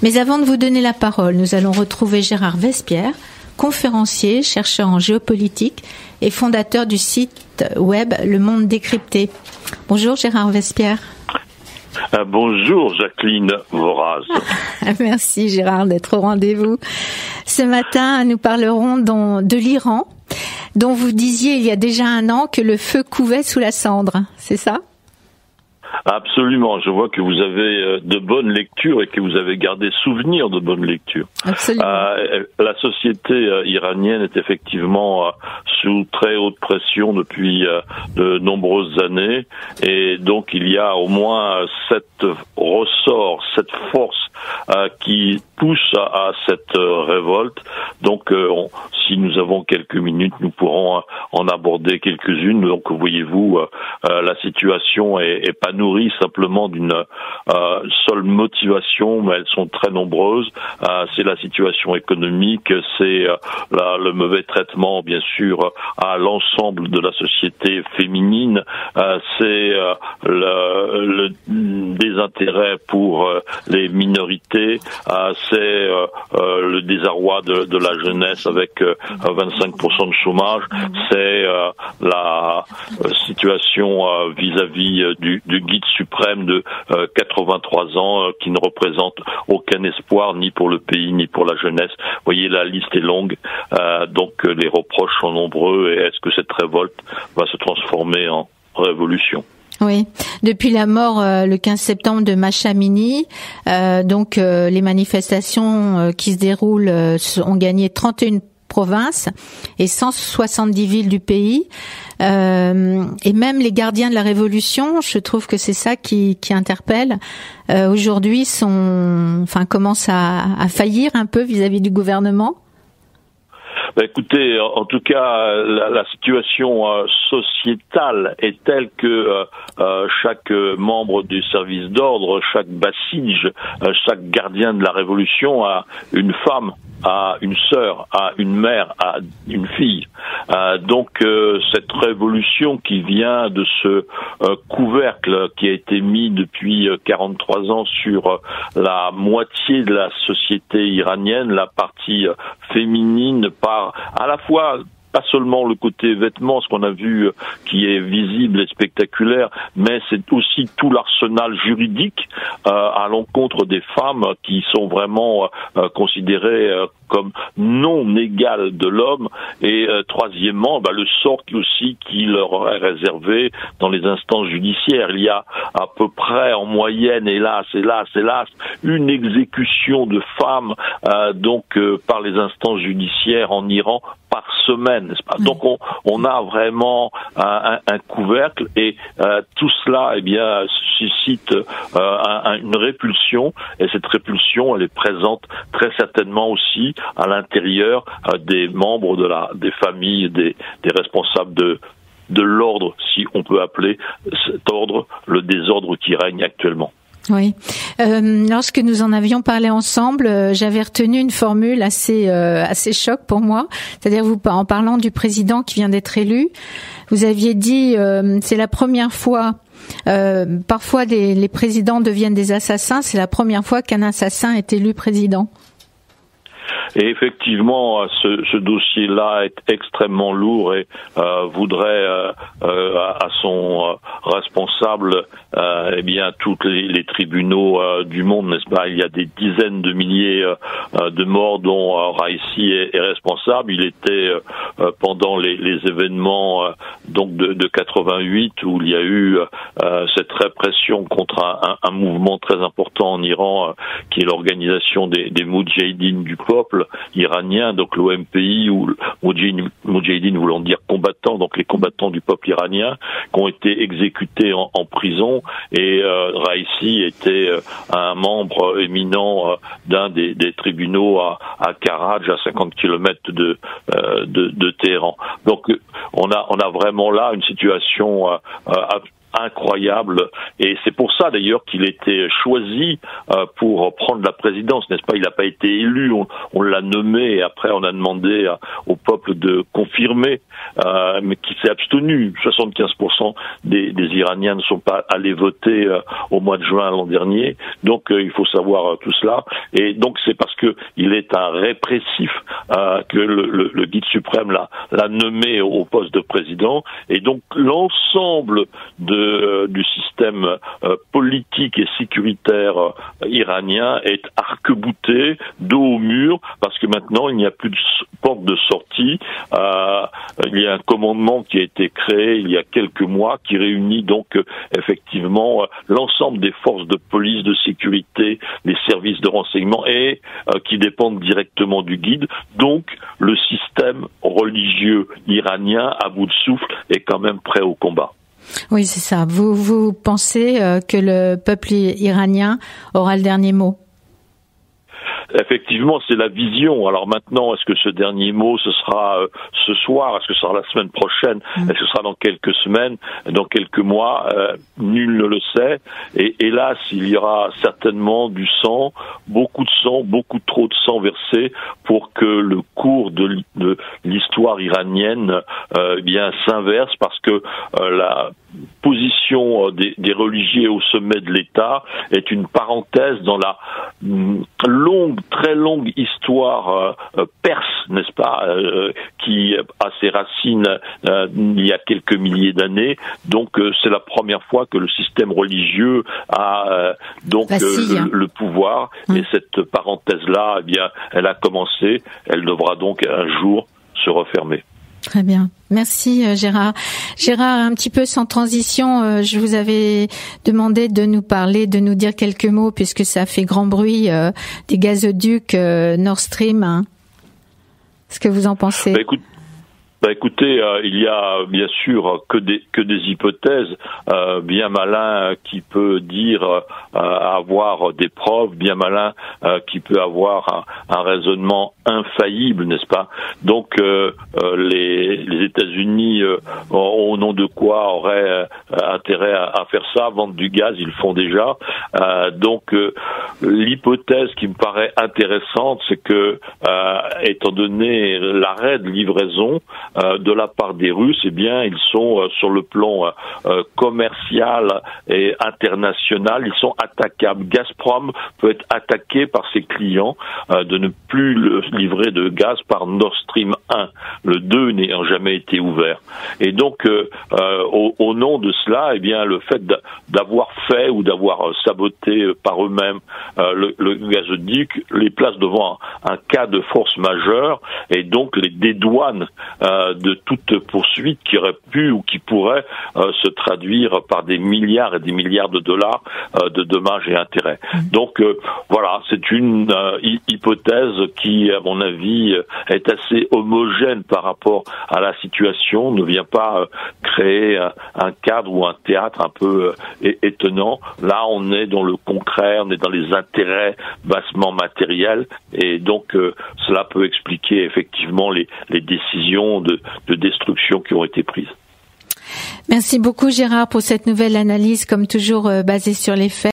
Mais avant de vous donner la parole, nous allons retrouver Gérard Vespierre, conférencier, chercheur en géopolitique et fondateur du site web Le Monde Décrypté. Bonjour Gérard Vespierre. Bonjour Jacqueline Voraz. Merci Gérard d'être au rendez-vous. Ce matin, nous parlerons de l'Iran, dont vous disiez il y a déjà un an que le feu couvait sous la cendre, c'est ça ? Absolument, je vois que vous avez de bonnes lectures et que vous avez gardé souvenir de bonnes lectures. Absolument. La société iranienne est effectivement sous très haute pression depuis de nombreuses années, et donc il y a au moins cette force qui pousse à cette révolte. Donc si nous avons quelques minutes, nous pourrons en aborder quelques-unes. Donc voyez-vous, la situation est pas nourrie simplement d'une seule motivation, mais elles sont très nombreuses. C'est la situation économique, c'est le mauvais traitement, bien sûr, à l'ensemble de la société féminine, c'est le désintérêt pour les minorités, c'est le désarroi de la jeunesse avec 25% de chômage, c'est la situation vis-à-vis du guide suprême de 83 ans qui ne représente aucun espoir ni pour le pays ni pour la jeunesse. Vous voyez, la liste est longue, donc les reproches sont nombreux, et est-ce que cette révolte va se transformer en révolution ? Oui, depuis la mort le 15 septembre de Mahsa Amini, les manifestations qui se déroulent ont gagné 31 provinces et 170 villes du pays. Et même les gardiens de la révolution, je trouve que c'est ça qui interpelle, aujourd'hui commencent à faillir un peu vis-à-vis du gouvernement. Écoutez, en tout cas, la situation sociétale est telle que chaque membre du service d'ordre, chaque bassige, chaque gardien de la révolution a une femme, a une sœur, a une mère, a une fille. Donc cette révolution qui vient de ce couvercle qui a été mis depuis 43 ans sur la moitié de la société iranienne, la partie féminine, par à la fois pas seulement le côté vêtements, ce qu'on a vu qui est visible et spectaculaire, mais c'est aussi tout l'arsenal juridique à l'encontre des femmes qui sont vraiment considérées comme non égales de l'homme, et troisièmement, le sort qui leur est réservé dans les instances judiciaires. Il y a à peu près en moyenne, hélas, une exécution de femmes par les instances judiciaires en Iran par semaine, n'est-ce pas ? Donc on a vraiment un couvercle, et tout cela suscite une répulsion, et cette répulsion elle est présente très certainement aussi à l'intérieur des membres des familles, des responsables de l'ordre, si on peut appeler cet ordre le désordre qui règne actuellement. Oui. Lorsque nous en avions parlé ensemble, j'avais retenu une formule assez choc pour moi. C'est-à-dire, en parlant du président qui vient d'être élu, vous aviez dit c'est la première fois. Parfois, les présidents deviennent des assassins. C'est la première fois qu'un assassin est élu président. Et effectivement, ce dossier-là est extrêmement lourd, et voudrait à son responsable tous les tribunaux du monde, n'est-ce pas ? Il y a des dizaines de milliers de morts dont Raisi est responsable. Il était pendant les événements de 88 où il y a eu cette répression contre un mouvement très important en Iran qui est l'organisation des Moudjahidines du peuple iranien, donc l'OMPI, ou Moudjahidine voulant dire combattants, donc les combattants du peuple iranien, qui ont été exécutés en prison, et Raisi était un membre éminent d'un des tribunaux à Karaj, à 50 km de Téhéran. Donc on a vraiment là une situation incroyable, et c'est pour ça d'ailleurs qu'il était choisi pour prendre la présidence, n'est-ce pas ? Il n'a pas été élu, on l'a nommé, et après on a demandé au peuple de confirmer, mais qui s'est abstenu. 75% des Iraniens ne sont pas allés voter au mois de juin l'an dernier. Donc il faut savoir tout cela. Et donc c'est parce que il est un répressif que le guide suprême l'a nommé au poste de président. Et donc l'ensemble du système politique et sécuritaire iranien est arc-bouté, dos au mur, parce que maintenant il n'y a plus de porte de sortie. Il y a un commandement qui a été créé il y a quelques mois qui réunit donc effectivement l'ensemble des forces de police, de sécurité, les services de renseignement et qui dépendent directement du guide. Donc le système religieux iranien à bout de souffle est quand même prêt au combat. Oui, c'est ça. Vous pensez que le peuple iranien aura le dernier mot? Effectivement, c'est la vision. Alors maintenant, est-ce que ce dernier mot, ce sera ce soir? Est-ce que ce sera la semaine prochaine? Est-ce que ce sera dans quelques semaines? Dans quelques mois? Nul ne le sait. Et hélas, il y aura certainement du sang, beaucoup trop de sang versé pour que le cours de l'histoire iranienne bien s'inverse, parce que la position des religieux au sommet de l'État est une parenthèse dans la très longue histoire perse, n'est-ce pas, qui a ses racines il y a quelques milliers d'années. Donc c'est la première fois que le système religieux a le pouvoir. Et cette parenthèse-là, eh bien, elle a commencé. Elle devra donc un jour se refermer. Très bien. Merci Gérard. Gérard, un petit peu sans transition, je vous avais demandé de nous dire quelques mots, puisque ça fait grand bruit, des gazoducs Nord Stream. Hein. Ce que vous en pensez? Écoutez, il y a bien sûr que des hypothèses. Bien malin qui peut dire avoir des preuves, bien malin qui peut avoir un raisonnement infaillible, n'est-ce pas? Donc les États-Unis, au nom de quoi, auraient intérêt à faire ça, vendre du gaz, ils le font déjà. Donc l'hypothèse qui me paraît intéressante, c'est que étant donné l'arrêt de livraison de la part des Russes, eh bien, ils sont sur le plan commercial et international, ils sont attaquables. Gazprom peut être attaqué par ses clients de ne plus livrer de gaz par Nord Stream 1, le 2 n'ayant jamais été ouvert. Et donc, au nom de cela, eh bien, le fait d'avoir fait ou d'avoir saboté par eux-mêmes le gazoduc les place devant un cas de force majeure et donc les dédouane de toute poursuite qui aurait pu ou qui pourrait se traduire par des milliards et des milliards de dollars de dommages et intérêts. Donc voilà, c'est une hypothèse qui, à mon avis, est assez homogène par rapport à la situation, ne vient pas créer un cadre ou un théâtre un peu étonnant. Là, on est dans le concret, on est dans les intérêts bassement matériels, et donc cela peut expliquer effectivement les décisions de destruction qui ont été prises. Merci beaucoup Gérard pour cette nouvelle analyse, comme toujours basée sur les faits.